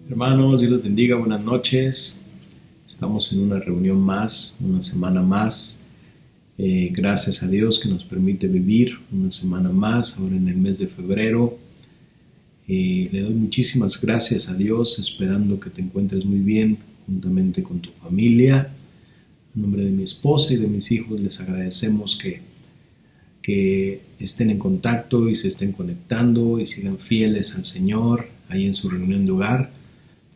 Hermanos, Dios los bendiga, buenas noches. Estamos en una reunión más, una semana más. Gracias a Dios que nos permite vivir una semana más, ahora en el mes de febrero. Le doy muchísimas gracias a Dios, esperando que te encuentres muy bien juntamente con tu familia. En nombre de mi esposa y de mis hijos les agradecemos que estén en contacto y se estén conectando y sigan fieles al Señor ahí en su reunión de hogar,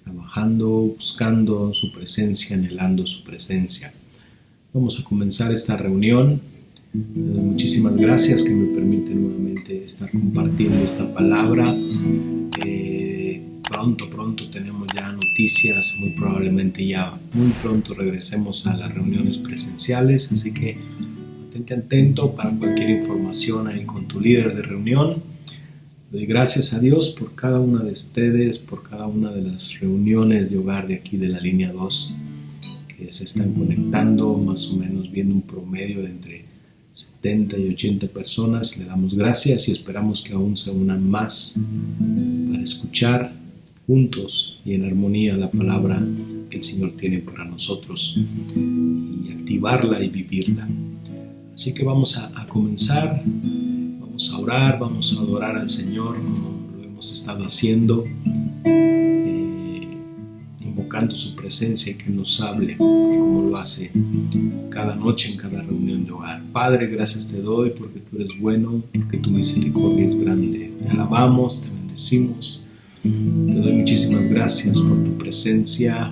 trabajando, buscando su presencia, anhelando su presencia. Vamos a comenzar esta reunión. Le doy muchísimas gracias que me permiten nuevamente estar compartiendo esta palabra. Pronto tenemos ya noticias, muy probablemente ya muy pronto regresemos a las reuniones presenciales, así que mantente atento para cualquier información ahí con tu líder de reunión. Doy gracias a Dios por cada una de ustedes, por cada una de las reuniones de hogar de aquí de la línea 2 que se están conectando, más o menos viendo un promedio de entre 70 y 80 personas. Le damos gracias y esperamos que aún se unan más para escuchar juntos y en armonía la palabra que el Señor tiene para nosotros y activarla y vivirla. Así que vamos a comenzar. Vamos a orar, vamos a adorar al Señor como lo hemos estado haciendo, invocando su presencia y que nos hable como lo hace cada noche en cada reunión de hogar. Padre, gracias te doy porque tú eres bueno, porque tu misericordia es grande. Te alabamos, te bendecimos, te doy muchísimas gracias por tu presencia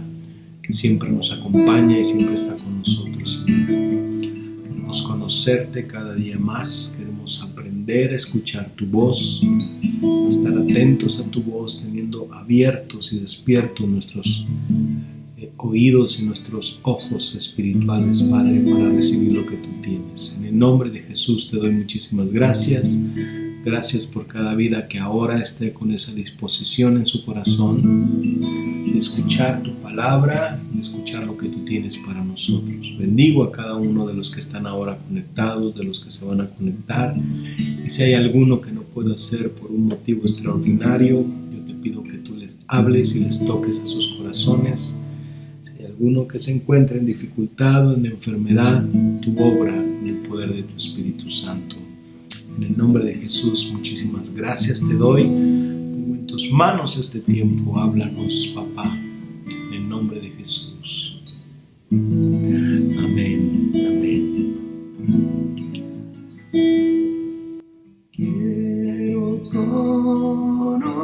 que siempre nos acompaña y siempre está con nosotros, Señor. Queremos conocerte cada día más, queremos aprender a escuchar tu voz, a estar atentos a tu voz, teniendo abiertos y despiertos nuestros oídos y nuestros ojos espirituales, Padre, para recibir lo que tú tienes. En el nombre de Jesús te doy muchísimas gracias. Gracias por cada vida que ahora esté con esa disposición en su corazón de escuchar tu palabra, de escuchar lo que tú tienes para nosotros. Bendigo a cada uno de los que están ahora conectados, de los que se van a conectar. Y si hay alguno que no pueda hacer por un motivo extraordinario, yo te pido que tú les hables y les toques a sus corazones. Si hay alguno que se encuentra en dificultad o en enfermedad, tu obra en el poder de tu Espíritu Santo. En el nombre de Jesús, muchísimas gracias te doy. Pongo en tus manos este tiempo. Háblanos, papá, en el nombre de Jesús. Amén, amén. Quiero conocerte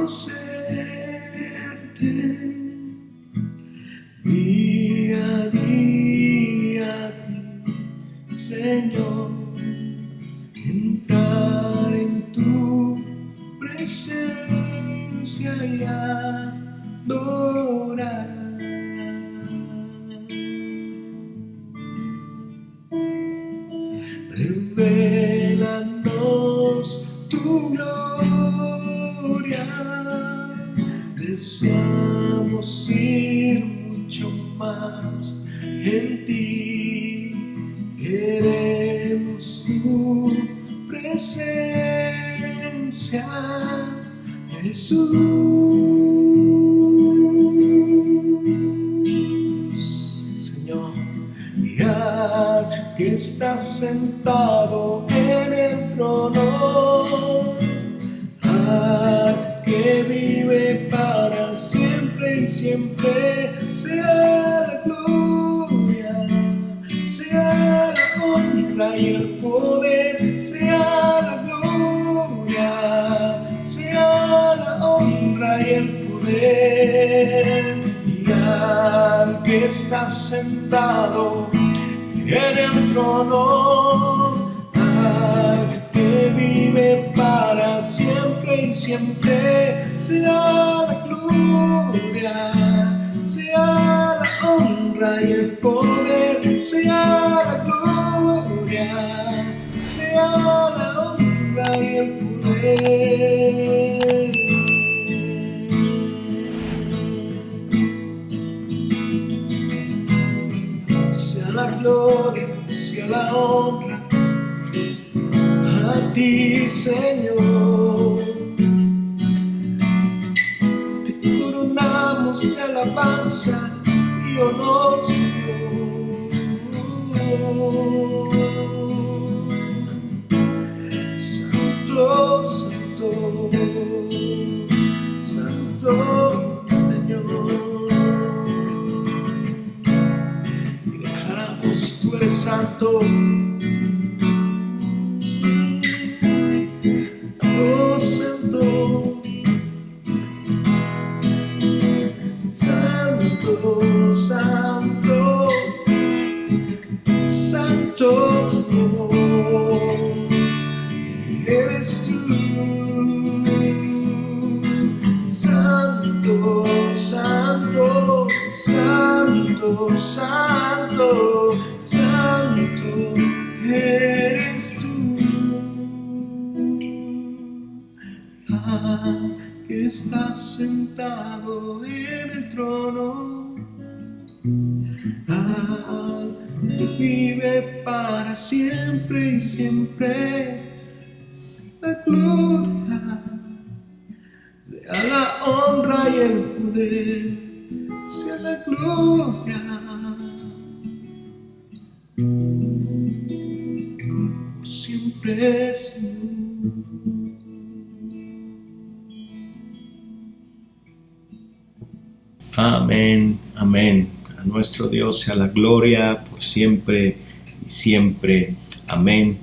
día a día a ti, Señor. Entrar en tu presencia y adorar. Revélanos tu gloria. Deseamos ir mucho más en ti. Queremos tu presencia, Jesús. Señor, mirar que estás sentado en el trono, al que vive para siempre y siempre, sea la gloria, sea la honra y el poder, sea la gloria, sea la honra y el poder. Y al que está sentado en el trono, al que vive para siempre y siempre, sea la gloria, sea la honra y el poder, sea la gloria, sea la honra y el poder. Sea la gloria, sea la honra a ti, Señor. Te coronamos santo, santo Señor. Y declaramos, tú eres santo. Oh, santo, santo, santo, santo Señor. Eres tú, santo, santo, santo, santo, santo, eres tú. Que estás sentado en el trono, que vive para siempre y siempre. La gloria, sea la honra y el poder, sea la gloria por siempre, Señor. Amén, amén. A nuestro Dios sea la gloria por siempre y siempre. Amén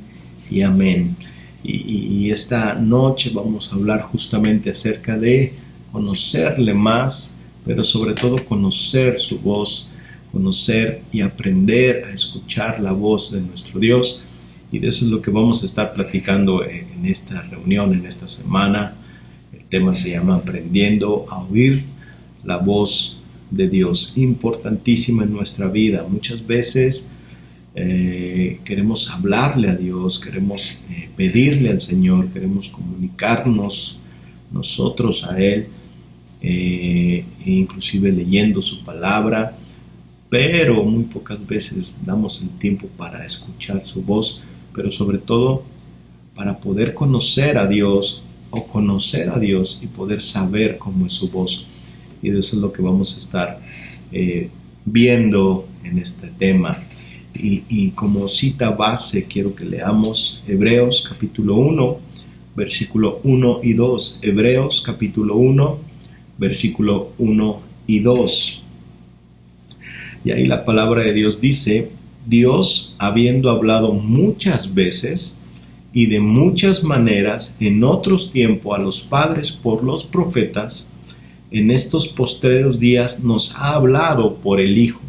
y amén. Y esta noche vamos a hablar justamente acerca de conocerle más, pero sobre todo conocer su voz, conocer y aprender a escuchar la voz de nuestro Dios. Y de eso es lo que vamos a estar platicando en esta reunión, en esta semana. El tema se llama Aprendiendo a oír la voz de Dios, importantísima en nuestra vida. Muchas veces queremos hablarle a Dios, queremos pedirle al Señor, queremos comunicarnos nosotros a Él, inclusive leyendo su palabra, pero muy pocas veces damos el tiempo para escuchar su voz, pero sobre todo para poder conocer a Dios o conocer a Dios y poder saber cómo es su voz. Y de eso es lo que vamos a estar viendo en este tema. Y como cita base quiero que leamos Hebreos capítulo 1, versículo 1 y 2. Hebreos capítulo 1, versículo 1 y 2. Y ahí la palabra de Dios dice: Dios, habiendo hablado muchas veces y de muchas maneras en otros tiempos a los padres por los profetas, en estos postreros días nos ha hablado por el Hijo,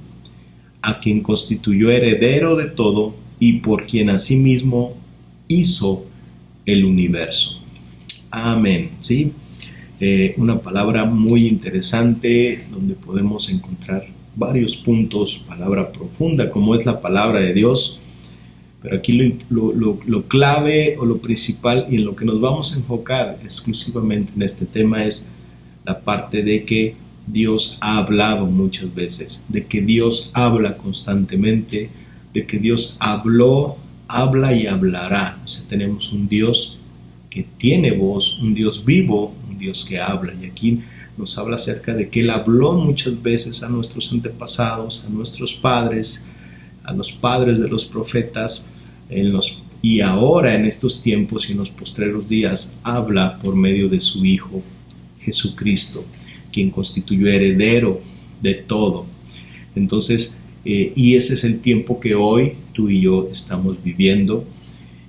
a quien constituyó heredero de todo y por quien asimismo hizo el universo. Amén. ¿Sí? Una palabra muy interesante donde podemos encontrar varios puntos, palabra profunda como es la palabra de Dios, pero aquí lo clave o lo principal y en lo que nos vamos a enfocar exclusivamente en este tema es la parte de que Dios ha hablado muchas veces, de que Dios habla constantemente, de que Dios habló, habla y hablará. O sea, tenemos un Dios que tiene voz, un Dios vivo, un Dios que habla. Y aquí nos habla acerca de que Él habló muchas veces a nuestros antepasados, a nuestros padres, a los padres de los profetas, y ahora en estos tiempos y en los postreros días habla por medio de su Hijo Jesucristo, quien constituyó heredero de todo. Entonces, y ese es el tiempo que hoy tú y yo estamos viviendo,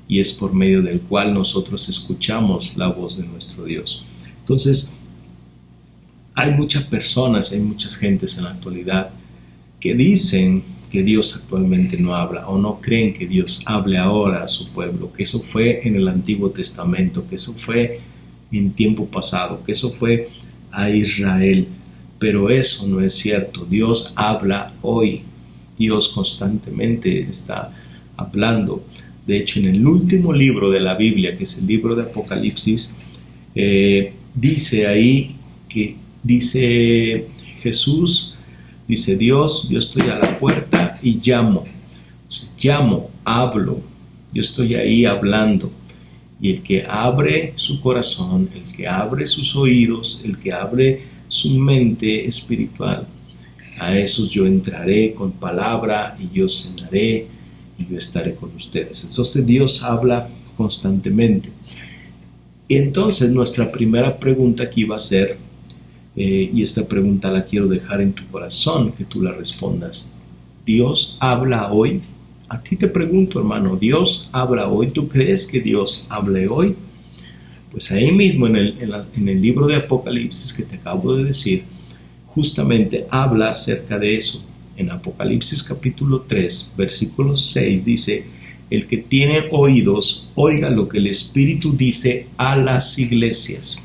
y es por medio del cual nosotros escuchamos la voz de nuestro Dios. Entonces, hay muchas personas, hay muchas gentes en la actualidad que dicen que Dios actualmente no habla, o no creen que Dios hable ahora a su pueblo, que eso fue en el Antiguo Testamento, que eso fue en tiempo pasado, que eso fue a Israel. Pero eso no es cierto. Dios habla hoy. Dios constantemente está hablando. De hecho, en el último libro de la Biblia, que es el libro de Apocalipsis, dice ahí que dice Jesús, dice Dios, yo estoy a la puerta y llamo. O sea, llamo, hablo. Yo estoy ahí hablando. Y el que abre su corazón, el que abre sus oídos, el que abre su mente espiritual, a esos yo entraré con palabra y yo cenaré y yo estaré con ustedes. Entonces Dios habla constantemente. Y entonces nuestra primera pregunta aquí va a ser, y esta pregunta la quiero dejar en tu corazón, que tú la respondas. ¿Dios habla hoy? A ti te pregunto, hermano, ¿Dios habla hoy? ¿Tú crees que Dios hable hoy? Pues ahí mismo en el libro de Apocalipsis que te acabo de decir, justamente habla acerca de eso. En Apocalipsis capítulo 3, versículo 6 dice: el que tiene oídos, oiga lo que el Espíritu dice a las iglesias.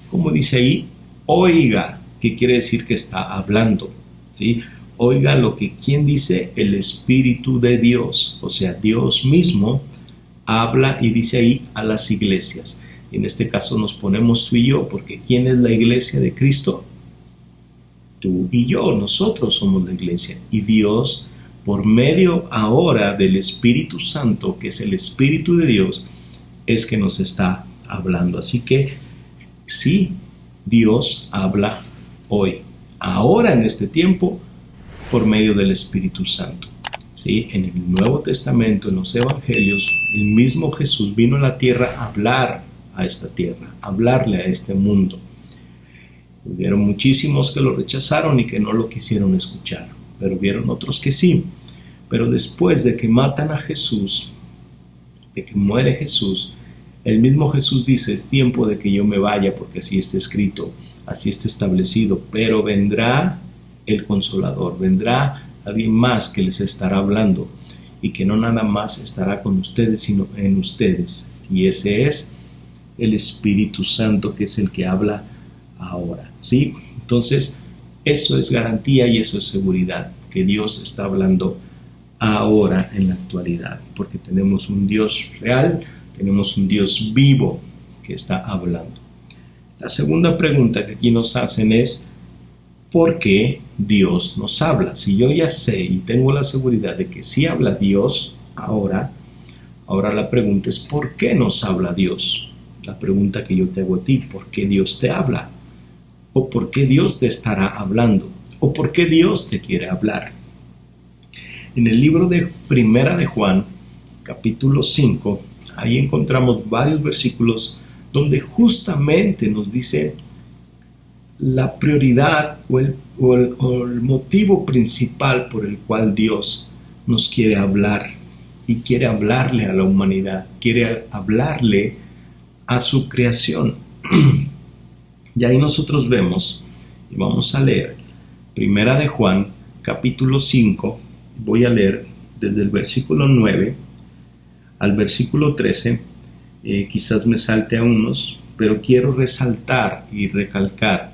Como dice ahí, oiga, que quiere decir que está hablando, ¿sí? Oiga lo que, ¿quién dice? El Espíritu de Dios, o sea, Dios mismo habla y dice ahí a las iglesias. En este caso nos ponemos tú y yo, porque ¿quién es la iglesia de Cristo? Tú y yo, nosotros somos la iglesia. Y Dios, por medio ahora del Espíritu Santo, que es el Espíritu de Dios, es que nos está hablando. Así que sí, Dios habla hoy, ahora en este tiempo, por medio del Espíritu Santo. ¿Sí? En el Nuevo Testamento, en los Evangelios, el mismo Jesús vino a la tierra a hablar a esta tierra, a hablarle a este mundo. Hubieron muchísimos que lo rechazaron y que no lo quisieron escuchar, pero hubieron otros que sí. Pero después de que matan a Jesús, de que muere Jesús, el mismo Jesús dice: es tiempo de que yo me vaya, porque así está escrito, así está establecido, pero vendrá el Consolador, vendrá alguien más que les estará hablando, y que no nada más estará con ustedes, sino en ustedes, y ese es el Espíritu Santo, que es el que habla ahora, ¿sí? Entonces, eso es garantía y eso es seguridad, que Dios está hablando ahora en la actualidad, porque tenemos un Dios real, tenemos un Dios vivo que está hablando. La segunda pregunta que aquí nos hacen es: ¿por qué Dios nos habla? Si yo ya sé y tengo la seguridad de que sí habla Dios ahora la pregunta es: ¿por qué nos habla Dios? La pregunta que yo te hago a ti: ¿por qué Dios te habla? ¿O por qué Dios te estará hablando? ¿O por qué Dios te quiere hablar? En el libro de Primera de Juan, capítulo 5, ahí encontramos varios versículos donde justamente nos dice la prioridad o el motivo principal por el cual Dios nos quiere hablar, y quiere hablarle a la humanidad, quiere hablarle a su creación. Y ahí nosotros vemos, y vamos a leer Primera de Juan, capítulo 5, voy a leer desde el versículo 9 al versículo 13, quizás me salte a unos, pero quiero resaltar y recalcar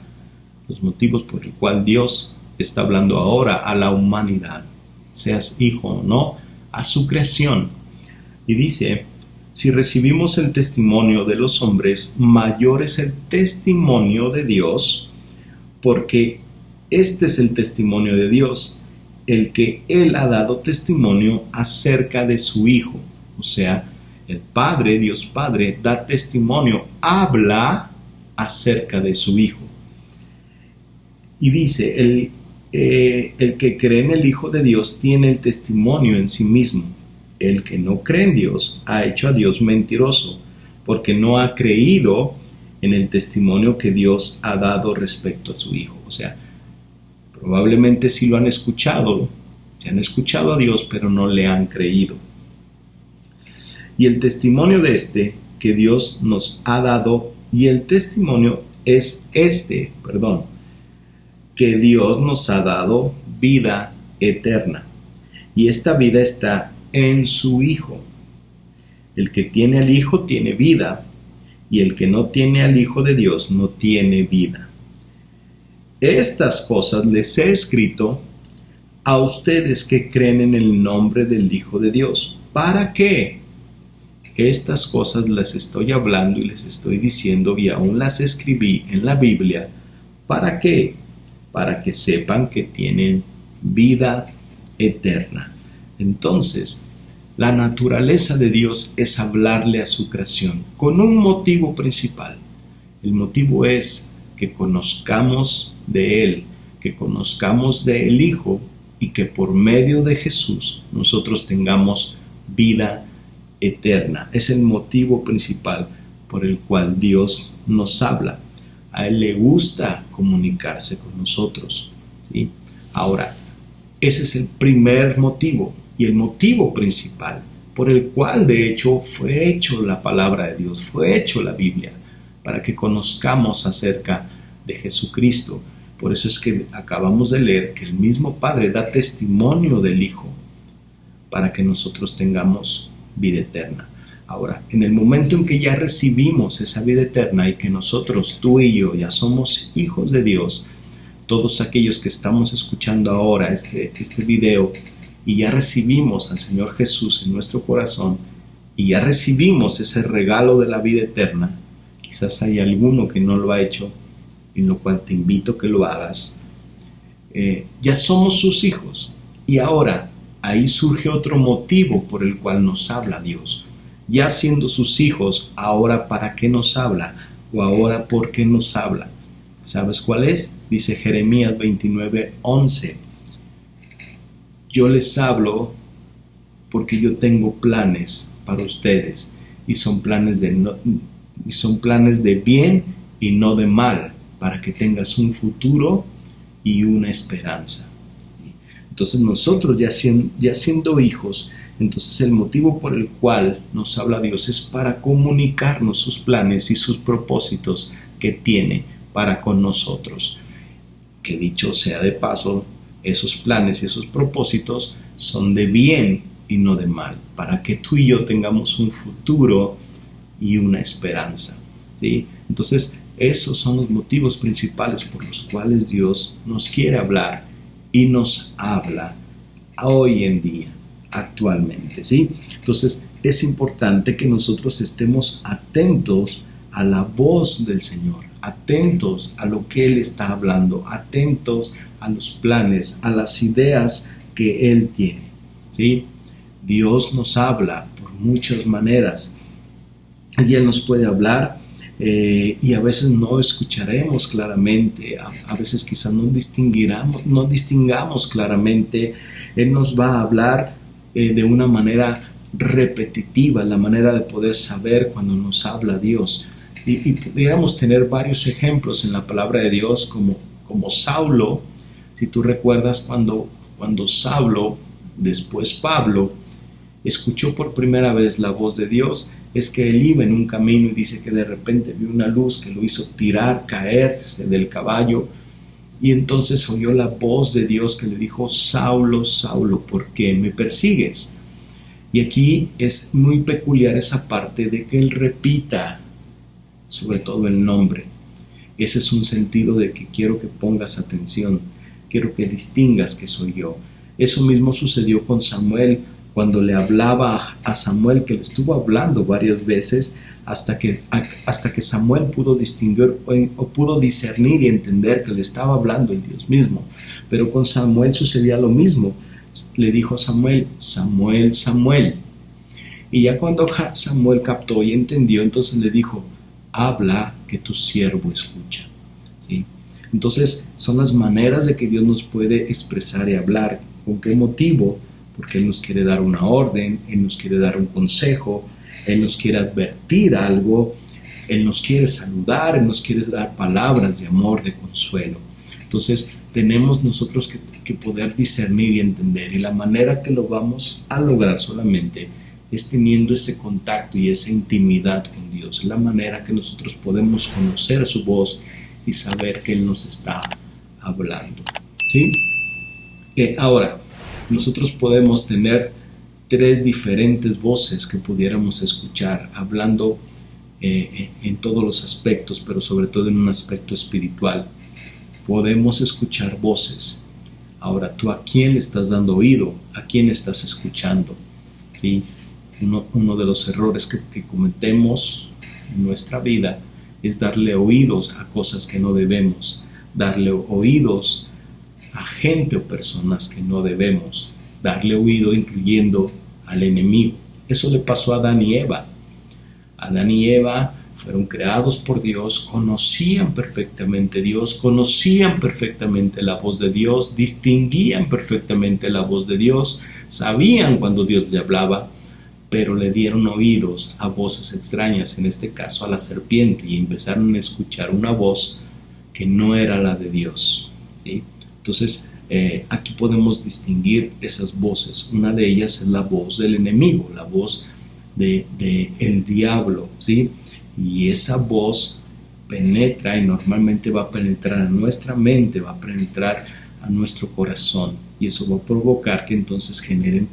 los motivos por el cual Dios está hablando ahora a la humanidad, seas hijo o no, a su creación. Y dice: si recibimos el testimonio de los hombres, mayor es el testimonio de Dios, porque este es el testimonio de Dios, el que Él ha dado testimonio acerca de su Hijo. O sea, el Padre, Dios Padre, da testimonio, habla acerca de su Hijo. Y dice: el que cree en el Hijo de Dios tiene el testimonio en sí mismo. El que no cree en Dios ha hecho a Dios mentiroso, porque no ha creído en el testimonio que Dios ha dado respecto a su Hijo. O sea, probablemente sí lo han escuchado, se han escuchado a Dios, pero no le han creído. Y el testimonio de que Dios nos ha dado, y el testimonio es que Dios nos ha dado vida eterna. Y esta vida está en su Hijo. El que tiene al Hijo tiene vida, y el que no tiene al Hijo de Dios no tiene vida. Estas cosas les he escrito a ustedes que creen en el nombre del Hijo de Dios. ¿Para qué? Estas cosas les estoy hablando y les estoy diciendo, y aún las escribí en la Biblia. ¿Para qué? Para que sepan que tienen vida eterna. Entonces, la naturaleza de Dios es hablarle a su creación con un motivo principal. El motivo es que conozcamos de Él, que conozcamos del Hijo, y que por medio de Jesús nosotros tengamos vida eterna. Es el motivo principal por el cual Dios nos habla. A Él le gusta comunicarse con nosotros, ¿sí? Ahora, ese es el primer motivo y el motivo principal por el cual de hecho fue hecho la palabra de Dios, fue hecho la Biblia, para que conozcamos acerca de Jesucristo. Por eso es que acabamos de leer que el mismo Padre da testimonio del Hijo para que nosotros tengamos vida eterna. Ahora, en el momento en que ya recibimos esa vida eterna y que nosotros, tú y yo, ya somos hijos de Dios, todos aquellos que estamos escuchando ahora este video y ya recibimos al Señor Jesús en nuestro corazón y ya recibimos ese regalo de la vida eterna, quizás hay alguno que no lo ha hecho, en lo cual te invito a que lo hagas. Ya somos sus hijos y ahora ahí surge otro motivo por el cual nos habla Dios. Ya siendo sus hijos, ahora ¿para qué nos habla? O ahora ¿por qué nos habla? ¿Sabes cuál es? Dice Jeremías 29:11. Yo les hablo porque yo tengo planes para ustedes y son planes de bien y no de mal, para que tengas un futuro y una esperanza. Entonces nosotros ya siendo hijos, entonces el motivo por el cual nos habla Dios es para comunicarnos sus planes y sus propósitos que tiene para con nosotros. Que dicho sea de paso, esos planes y esos propósitos son de bien y no de mal, para que tú y yo tengamos un futuro y una esperanza, ¿sí? Entonces esos son los motivos principales por los cuales Dios nos quiere hablar y nos habla hoy en día, actualmente, ¿sí? Entonces es importante que nosotros estemos atentos a la voz del Señor, atentos a lo que Él está hablando, atentos a los planes, a las ideas que Él tiene, ¿sí? Dios nos habla por muchas maneras y Él nos puede hablar y a veces no escucharemos claramente, a veces quizás no distingamos claramente. Él nos va a hablar de una manera repetitiva, la manera de poder saber cuando nos habla Dios. Y pudiéramos tener varios ejemplos en la palabra de Dios, como Saulo. Si tú recuerdas cuando Saulo, después Pablo, escuchó por primera vez la voz de Dios, es que él iba en un camino y dice que de repente vio una luz que lo hizo caerse del caballo, y entonces oyó la voz de Dios que le dijo: Saulo, Saulo, ¿por qué me persigues? Y aquí es muy peculiar esa parte de que él repita sobre todo el nombre. Ese es un sentido de que quiero que pongas atención, quiero que distingas que soy yo. Eso mismo sucedió con Samuel, cuando le hablaba a Samuel, que le estuvo hablando varias veces hasta que Samuel pudo distinguir o pudo discernir y entender que le estaba hablando el Dios mismo. Pero con Samuel sucedía lo mismo. Le dijo a Samuel: Samuel, Samuel. Y ya cuando Samuel captó y entendió, entonces le dijo: habla, que tu siervo escucha, ¿sí? Entonces son las maneras de que Dios nos puede expresar y hablar. ¿Con qué motivo? Porque Él nos quiere dar una orden, Él nos quiere dar un consejo, Él nos quiere advertir algo, Él nos quiere saludar, Él nos quiere dar palabras de amor, de consuelo. Entonces tenemos nosotros que poder discernir y entender, y la manera que lo vamos a lograr solamente es teniendo ese contacto y esa intimidad con Dios. Es la manera que nosotros podemos conocer su voz y saber que Él nos está hablando, ¿sí? Ahora, nosotros podemos tener tres diferentes voces que pudiéramos escuchar, hablando en todos los aspectos, pero sobre todo en un aspecto espiritual. Podemos escuchar voces. Ahora, ¿tú a quién le estás dando oído? ¿A quién estás escuchando? ¿Sí? Uno de los errores que cometemos en nuestra vida es darle oídos a cosas que no debemos, darle oídos a gente o personas que no debemos, darle oído incluyendo al enemigo. Eso le pasó a Adán y Eva. Adán y Eva fueron creados por Dios, conocían perfectamente Dios, conocían perfectamente la voz de Dios, distinguían perfectamente la voz de Dios, sabían cuando Dios le hablaba, pero le dieron oídos a voces extrañas, en este caso a la serpiente, y empezaron a escuchar una voz que no era la de Dios, ¿sí? Entonces, aquí podemos distinguir esas voces. Una de ellas es la voz del enemigo, la voz de el diablo, ¿sí? Y esa voz penetra, y normalmente va a penetrar a nuestra mente, va a penetrar a nuestro corazón, y eso va a provocar que entonces generen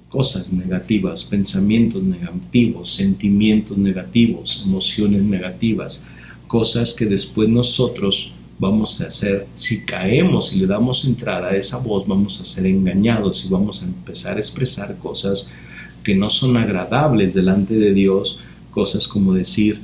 cosas negativas, pensamientos negativos, sentimientos negativos, emociones negativas, cosas que después nosotros vamos a hacer. Si caemos y le damos entrada a esa voz, vamos a ser engañados y vamos a empezar a expresar cosas que no son agradables delante de Dios, cosas como decir,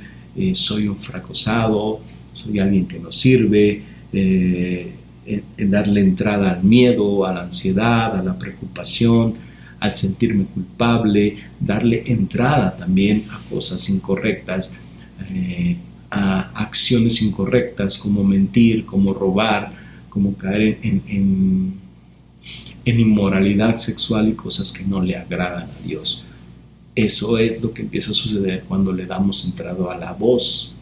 soy un fracasado, soy alguien que no sirve, en darle entrada al miedo, a la ansiedad, a la preocupación, al sentirme culpable, darle entrada también a cosas incorrectas, a acciones incorrectas como mentir, como robar, como caer en inmoralidad sexual y cosas que no le agradan a Dios. Eso es lo que empieza a suceder cuando le damos entrada a la voz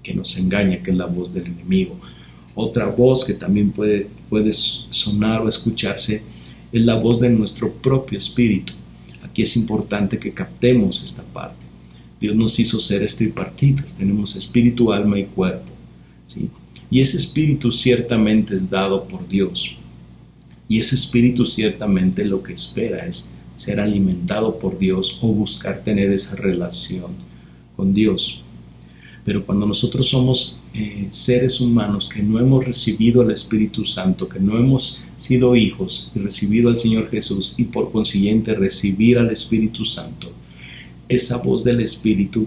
que nos engaña, que es la voz del enemigo. Otra voz que también puede sonar o escucharse es la voz de nuestro propio espíritu. Aquí es importante que captemos esta parte. Dios nos hizo seres tripartitos, tenemos espíritu, alma y cuerpo, ¿sí? Y ese espíritu ciertamente es dado por Dios. Y ese espíritu ciertamente lo que espera es ser alimentado por Dios o buscar tener esa relación con Dios. Pero cuando nosotros somos seres humanos que no hemos recibido al Espíritu Santo, que no hemos sido hijos y recibido al Señor Jesús y por consiguiente recibir al Espíritu Santo, esa voz del Espíritu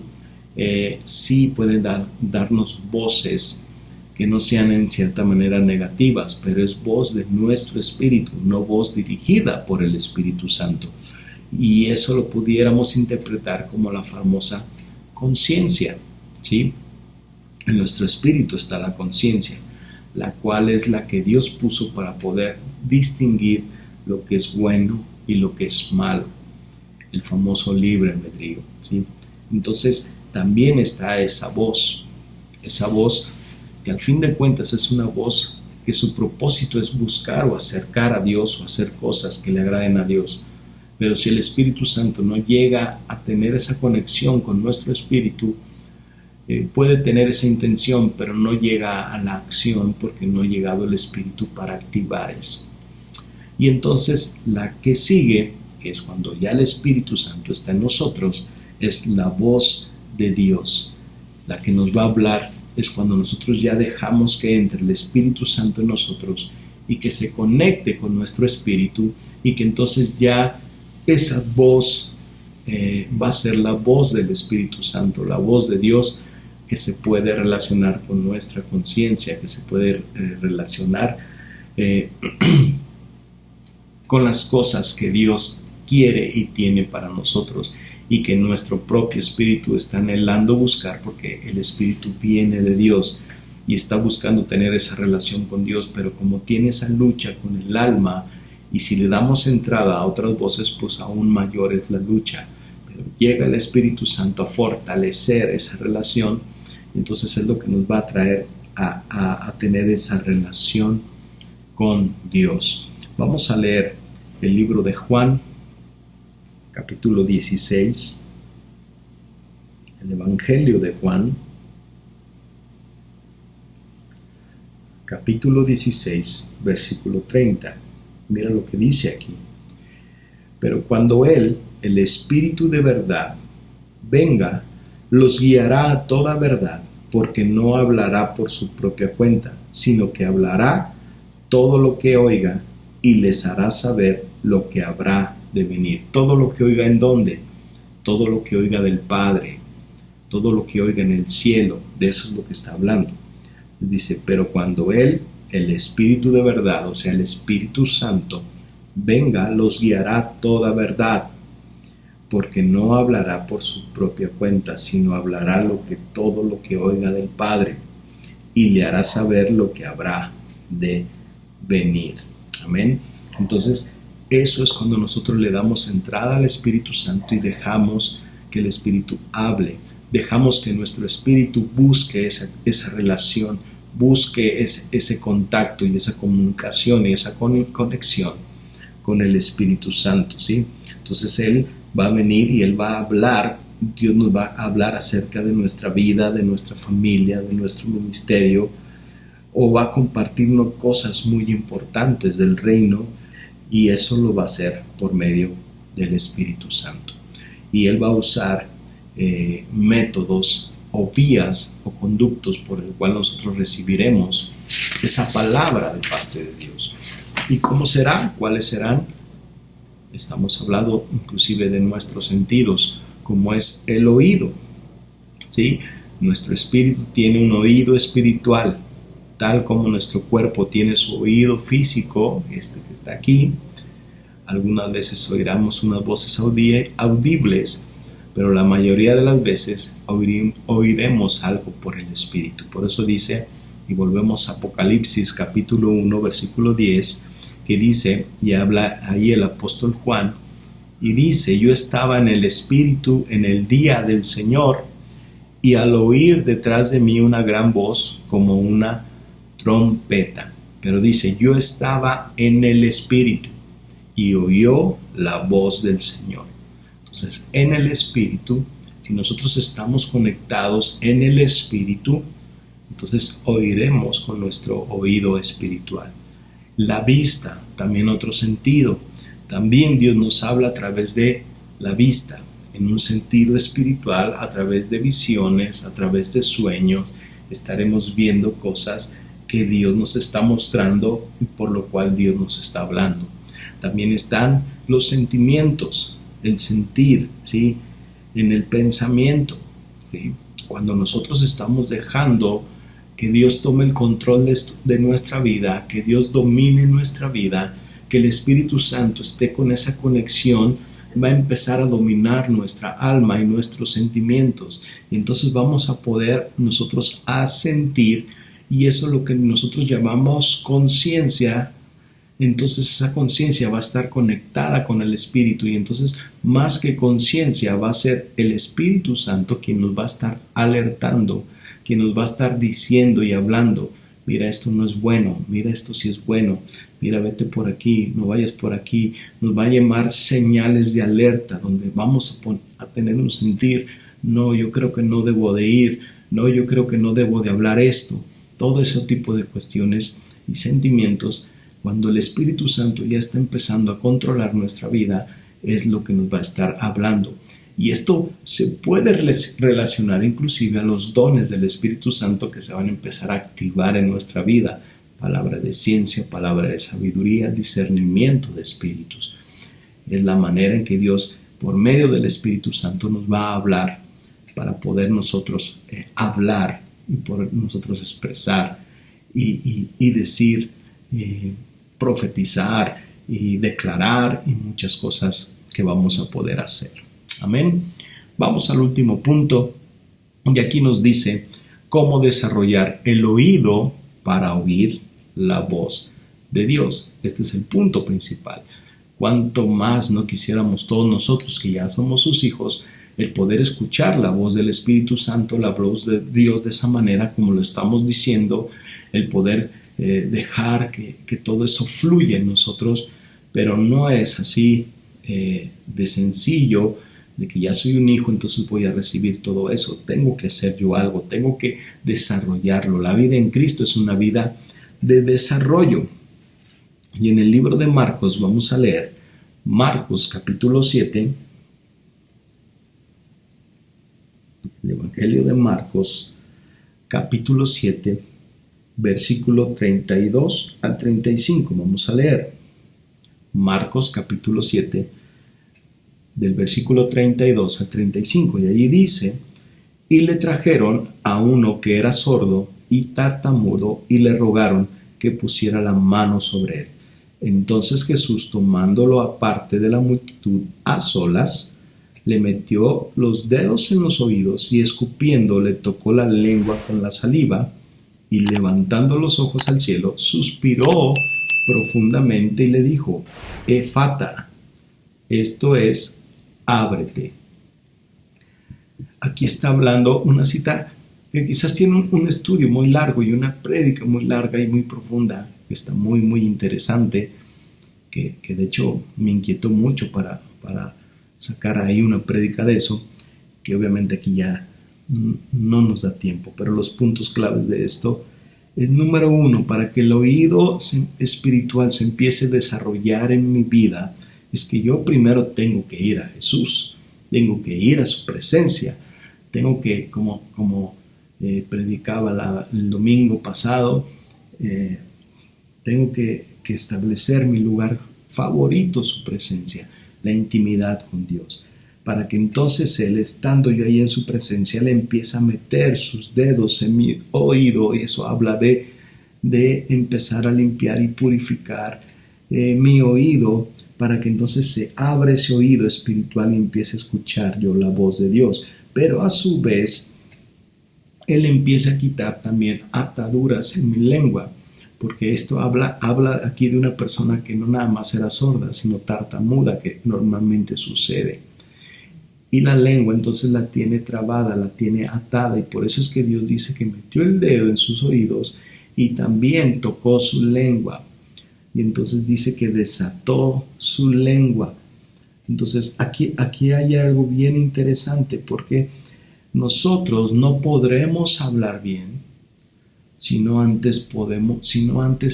sí puede darnos voces que no sean en cierta manera negativas, pero es voz de nuestro espíritu, no voz dirigida por el Espíritu Santo. Y eso lo pudiéramos interpretar como la famosa conciencia, ¿sí? En nuestro espíritu está la conciencia, la cual es la que Dios puso para poder distinguir lo que es bueno y lo que es malo, el famoso libre albedrío, ¿sí? Entonces también está esa voz que al fin de cuentas es una voz que su propósito es buscar o acercar a Dios o hacer cosas que le agraden a Dios. Pero si el Espíritu Santo no llega a tener esa conexión con nuestro espíritu, puede tener esa intención, pero no llega a la acción porque no ha llegado el Espíritu para activar eso. Y entonces la que sigue, que es cuando ya el Espíritu Santo está en nosotros, es la voz de Dios. La que nos va a hablar es cuando nosotros ya dejamos que entre el Espíritu Santo en nosotros y que se conecte con nuestro espíritu, y que entonces ya esa voz va a ser la voz del Espíritu Santo, la voz de Dios, que se puede relacionar con nuestra conciencia, que se puede relacionar con las cosas que Dios quiere y tiene para nosotros, y que nuestro propio espíritu está anhelando buscar, porque el espíritu viene de Dios y está buscando tener esa relación con Dios, pero como tiene esa lucha con el alma, y si le damos entrada a otras voces, pues aún mayor es la lucha. Pero llega el Espíritu Santo a fortalecer esa relación, entonces es lo que nos va a traer a tener esa relación con Dios. Vamos a leer el libro de Juan, capítulo 16, el Evangelio de Juan, capítulo 16, versículo 30. Mira lo que dice aquí. Pero cuando Él, el Espíritu de verdad, venga, los guiará a toda verdad, porque no hablará por su propia cuenta, sino que hablará todo lo que oiga y les hará saber lo que habrá de venir. Todo lo que oiga, ¿en dónde? Todo lo que oiga del Padre, todo lo que oiga en el cielo, de eso es lo que está hablando. Dice, pero cuando Él, el Espíritu de verdad, o sea, el Espíritu Santo, venga, los guiará a toda verdad, porque no hablará por su propia cuenta, sino hablará todo lo que oiga del Padre, y le hará saber lo que habrá de venir. Amén. Entonces, Eso es cuando nosotros le damos entrada al Espíritu Santo y dejamos que el Espíritu hable. Dejamos que nuestro espíritu busque esa relación, busque ese contacto y esa comunicación y esa conexión con el Espíritu Santo, ¿sí? Entonces Él va a venir y Él va a hablar. Dios nos va a hablar acerca de nuestra vida, de nuestra familia, de nuestro ministerio, o va a compartirnos cosas muy importantes del reino, y eso lo va a hacer por medio del Espíritu Santo. Y Él va a usar métodos o vías o conductos por el cual nosotros recibiremos esa palabra de parte de Dios. ¿Y cómo será? ¿Cuáles serán? Estamos hablando inclusive de nuestros sentidos, como es el oído, ¿sí? Nuestro espíritu tiene un oído espiritual, tal como nuestro cuerpo tiene su oído físico, este que está aquí. Algunas veces oiremos unas voces audibles, pero la mayoría de las veces oiremos algo por el Espíritu. Por eso dice, y volvemos a Apocalipsis capítulo 1, versículo 10, que dice, y habla ahí el apóstol Juan, y dice, yo estaba en el Espíritu en el día del Señor, y al oír detrás de mí una gran voz como una trompeta. Pero dice, yo estaba en el Espíritu, y oyó la voz del Señor. Entonces, en el Espíritu, si nosotros estamos conectados en el Espíritu, entonces oiremos con nuestro oído espiritual. La vista, también otro sentido. También Dios nos habla a través de la vista, en un sentido espiritual, a través de visiones, a través de sueños. Estaremos viendo cosas que Dios nos está mostrando y por lo cual Dios nos está hablando. También están los sentimientos, el sentir, ¿sí? En el pensamiento, ¿sí? Cuando nosotros estamos dejando que Dios tome el control de nuestra vida, que Dios domine nuestra vida, que el Espíritu Santo esté con esa conexión, va a empezar a dominar nuestra alma y nuestros sentimientos. Y entonces vamos a poder nosotros a sentir, y eso es lo que nosotros llamamos conciencia. Entonces esa conciencia va a estar conectada con el Espíritu, y entonces más que conciencia va a ser el Espíritu Santo quien nos va a estar alertando, quien nos va a estar diciendo y hablando, mira, esto no es bueno, mira, esto sí es bueno, mira, vete por aquí, no vayas por aquí. Nos va a llamar señales de alerta donde vamos a tener un sentir, no, yo creo que no debo de ir, no, yo creo que no debo de hablar esto. Todo ese tipo de cuestiones y sentimientos, cuando el Espíritu Santo ya está empezando a controlar nuestra vida, es lo que nos va a estar hablando. Y esto se puede relacionar inclusive a los dones del Espíritu Santo que se van a empezar a activar en nuestra vida. Palabra de ciencia, palabra de sabiduría, discernimiento de espíritus. Es la manera en que Dios, por medio del Espíritu Santo, nos va a hablar para poder nosotros hablar y poder nosotros expresar y decir, profetizar y declarar, y muchas cosas que vamos a poder hacer. Amén. Vamos al último punto, y aquí nos dice cómo desarrollar el oído para oír la voz de Dios. Este es el punto principal. Cuanto más no quisiéramos todos nosotros que ya somos sus hijos, el poder escuchar la voz del Espíritu Santo, la voz de Dios de esa manera como lo estamos diciendo, el poder dejar que todo eso fluya en nosotros, pero no es así de sencillo, de que ya soy un hijo, entonces voy a recibir todo eso. Tengo que hacer yo algo, tengo que desarrollarlo. La vida en Cristo es una vida de desarrollo. Y en el libro de Marcos vamos a leer Marcos capítulo 7, el Evangelio de Marcos capítulo 7, versículo 32 al 35. Vamos a leer Marcos capítulo 7, del versículo 32 al 35, y allí dice: y le trajeron a uno que era sordo y tartamudo, y le rogaron que pusiera la mano sobre él. Entonces Jesús, tomándolo aparte de la multitud a solas, le metió los dedos en los oídos, y escupiendo le tocó la lengua con la saliva, y levantando los ojos al cielo, suspiró profundamente y le dijo, Efata, esto es, ábrete. Aquí está hablando una cita que quizás tiene un estudio muy largo y una prédica muy larga y muy profunda, que está muy, muy interesante, que de hecho me inquietó mucho para sacar ahí una prédica de eso, que obviamente aquí ya no nos da tiempo, pero los puntos claves de esto, el número uno, para que el oído espiritual se empiece a desarrollar en mi vida, es que yo primero tengo que ir a Jesús, tengo que ir a su presencia, tengo que, como predicaba el domingo pasado, tengo que establecer mi lugar favorito, su presencia, la intimidad con Dios, para que entonces Él, estando yo ahí en su presencia, le empiece a meter sus dedos en mi oído, y eso habla de empezar a limpiar y purificar mi oído, para que entonces se abra ese oído espiritual y empiece a escuchar yo la voz de Dios. Pero a su vez, Él empieza a quitar también ataduras en mi lengua, porque esto habla aquí de una persona que no nada más era sorda, sino tartamuda, que normalmente sucede. Y la lengua entonces la tiene trabada, la tiene atada, y por eso es que Dios dice que metió el dedo en sus oídos y también tocó su lengua. Y entonces dice que desató su lengua. Entonces aquí hay algo bien interesante, porque nosotros no podremos hablar bien si no antes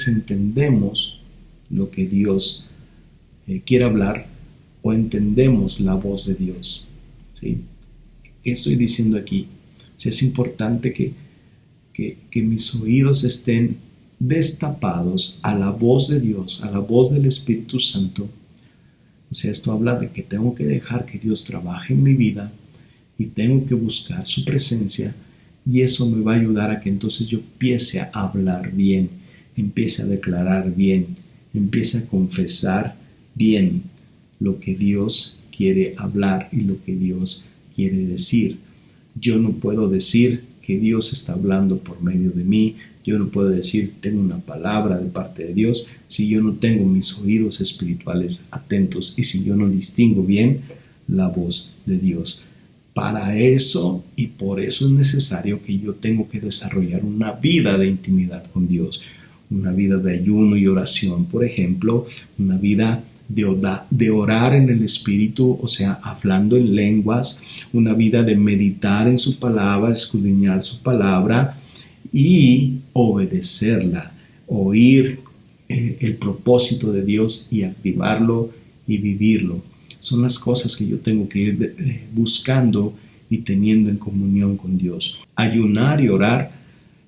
entendemos lo que Dios quiere hablar, o entendemos la voz de Dios. ¿Sí? ¿Qué estoy diciendo aquí? O sea, es importante que mis oídos estén destapados a la voz de Dios, a la voz del Espíritu Santo. O sea, esto habla de que tengo que dejar que Dios trabaje en mi vida y tengo que buscar su presencia, y eso me va a ayudar a que entonces yo empiece a hablar bien, empiece a declarar bien, empiece a confesar bien lo que Dios quiere hablar y lo que Dios quiere decir. Yo no puedo decir que Dios está hablando por medio de mí, yo no puedo decir tengo una palabra de parte de Dios si yo no tengo mis oídos espirituales atentos y si yo no distingo bien la voz de Dios. Para eso y por eso es necesario que yo tengo que desarrollar una vida de intimidad con Dios, una vida de ayuno y oración, por ejemplo, una vida de orar en el Espíritu, o sea, hablando en lenguas, una vida de meditar en su palabra, escudriñar su palabra y obedecerla, oír el propósito de Dios y activarlo y vivirlo. Son las cosas que yo tengo que ir buscando y teniendo en comunión con Dios. Ayunar y orar,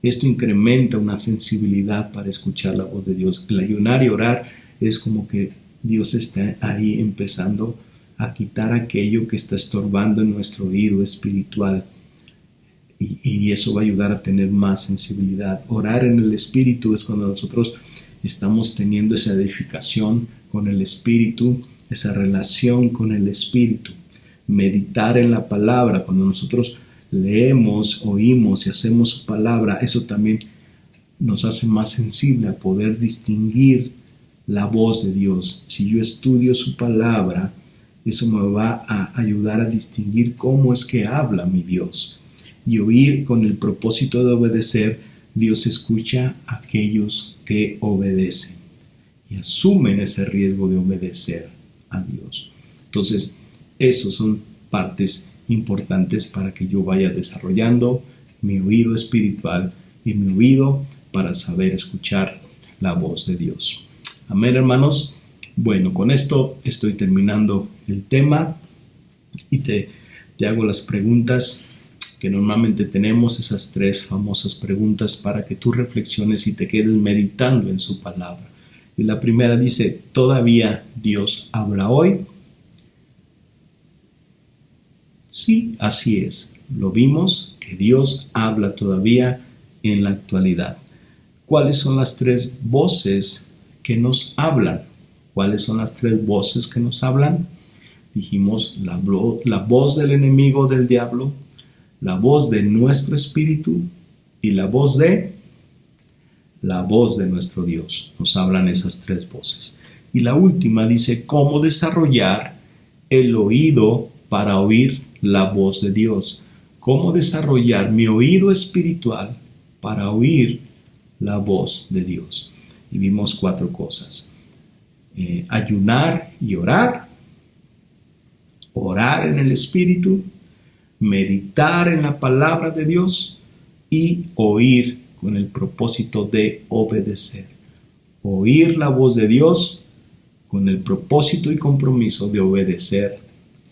esto incrementa una sensibilidad para escuchar la voz de Dios. El ayunar y orar es como que Dios está ahí empezando a quitar aquello que está estorbando en nuestro oído espiritual, y eso va a ayudar a tener más sensibilidad. Orar en el Espíritu es cuando nosotros estamos teniendo esa edificación con el Espíritu, esa relación con el Espíritu. Meditar en la palabra, cuando nosotros leemos, oímos y hacemos su palabra, eso también nos hace más sensible a poder distinguir la voz de Dios. Si yo estudio su palabra, eso me va a ayudar a distinguir cómo es que habla mi Dios. Y oír con el propósito de obedecer, Dios escucha a aquellos que obedecen y asumen ese riesgo de obedecer a Dios. Entonces, esos son partes importantes para que yo vaya desarrollando mi oído espiritual y mi oído para saber escuchar la voz de Dios. Amén, hermanos. Bueno, con esto estoy terminando el tema y te hago las preguntas que normalmente tenemos, esas 3 famosas preguntas para que tú reflexiones y te quedes meditando en su palabra. Y la primera dice, ¿todavía Dios habla hoy? Sí, así es. Lo vimos, que Dios habla todavía en la actualidad. ¿Cuáles son las 3 voces que nos hablan? ¿Cuáles son las 3 voces que nos hablan? Dijimos la voz del enemigo, del diablo, la voz de nuestro espíritu y la voz de la voz de nuestro Dios. Nos hablan esas tres voces. Y la última dice cómo desarrollar el oído para oír la voz de Dios. Cómo desarrollar mi oído espiritual para oír la voz de Dios. Y vimos 4 cosas. Ayunar y orar. Orar en el Espíritu. Meditar en la palabra de Dios. Y oír con el propósito de obedecer. Oír la voz de Dios con el propósito y compromiso de obedecer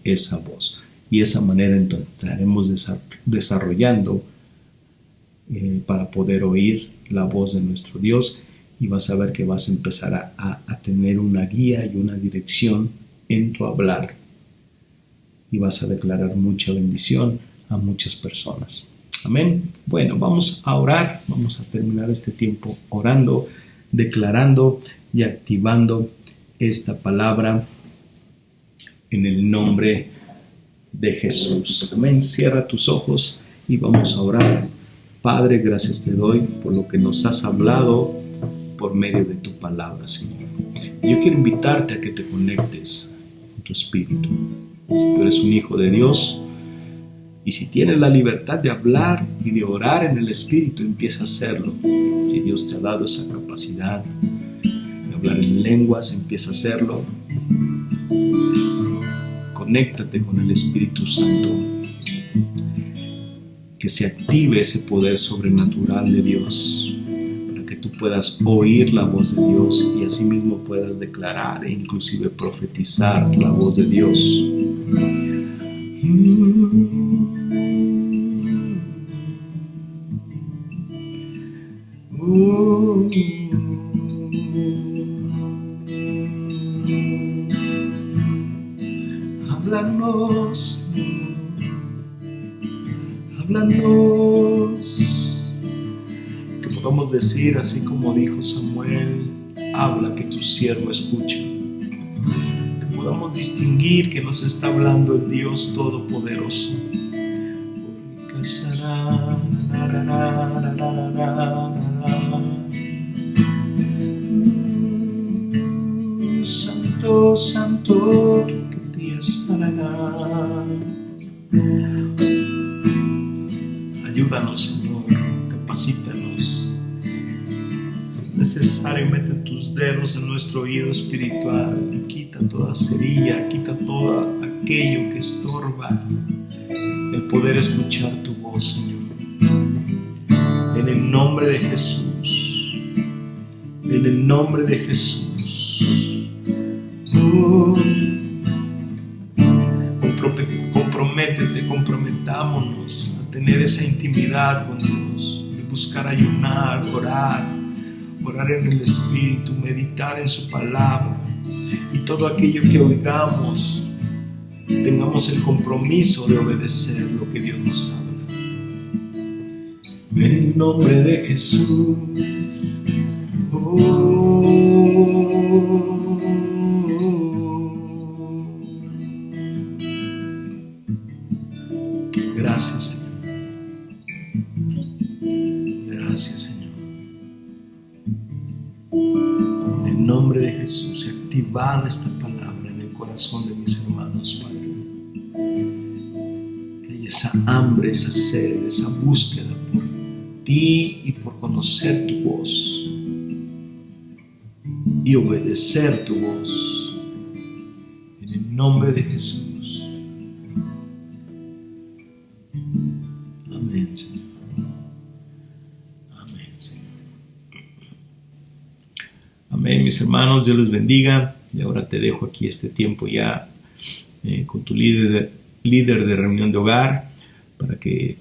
esa voz. Y de esa manera entonces estaremos desarrollando para poder oír la voz de nuestro Dios, y vas a ver que vas a empezar a tener una guía y una dirección en tu hablar, y vas a declarar mucha bendición a muchas personas. Amén. Bueno, vamos a orar, vamos a terminar este tiempo orando, declarando y activando esta palabra en el nombre de Jesús. Amén. Cierra tus ojos y vamos a orar. Padre, gracias te doy por lo que nos has hablado por medio de tu palabra, Señor. Yo quiero invitarte a que te conectes con tu espíritu. Si tú eres un hijo de Dios y si tienes la libertad de hablar y de orar en el espíritu, empieza a hacerlo. Si Dios te ha dado esa capacidad de hablar en lenguas, empieza a hacerlo. Conéctate con el Espíritu Santo, que se active ese poder sobrenatural de Dios, para que tú puedas oír la voz de Dios y asimismo puedas declarar e inclusive profetizar la voz de Dios. Háblanos, Señor, háblanos, que podamos decir así como dijo Samuel: habla que tu siervo escucha. Que podamos distinguir que nos está hablando el Dios Todopoderoso. Santo, santo, ayúdanos, Señor, capacítanos. Si es necesario, mete tus dedos en nuestro oído espiritual y quita toda cerilla, quita todo aquello que estorba el poder escuchar tu voz, Señor. En el nombre de Jesús, en el nombre de Jesús. Comprometámonos a tener esa intimidad con Dios, de buscar ayunar, orar en el Espíritu, meditar en su palabra, y todo aquello que oigamos, tengamos el compromiso de obedecer lo que Dios nos habla. En el nombre de Jesús. Gracias, Señor. Gracias, Señor. En el nombre de Jesús, activada esta palabra en el corazón de mis hermanos, Padre. Que haya esa hambre, esa sed, esa búsqueda por ti y por conocer tu voz y obedecer tu voz. En el nombre de Jesús. Amén, Señor. Amén, Señor. Amén, mis hermanos. Dios les bendiga. Y ahora te dejo aquí este tiempo ya con tu líder de reunión de hogar, para que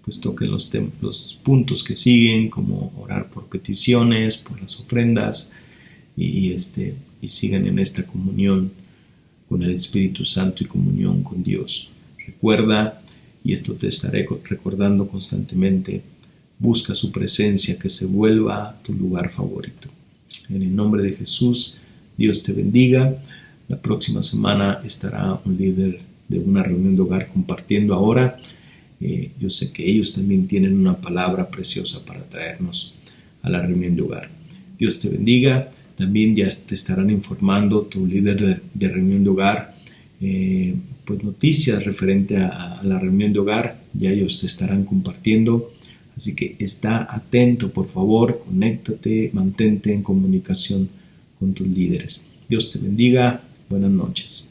pues toquen los puntos que siguen, como orar por peticiones, por las ofrendas, y sigan en esta comunión con el Espíritu Santo y comunión con Dios. Recuerda, y esto te estaré recordando constantemente, busca su presencia, que se vuelva tu lugar favorito. En el nombre de Jesús, Dios te bendiga. La próxima semana estará un líder de una reunión de hogar compartiendo ahora. Yo sé que ellos también tienen una palabra preciosa para traernos. a la reunión de hogar. Dios te bendiga. También ya te estarán informando tu líder de reunión de hogar, pues noticias referente a la reunión de hogar. Ya ellos te estarán compartiendo. Así que está atento, por favor, conéctate, mantente en comunicación con tus líderes. Dios te bendiga. Buenas noches.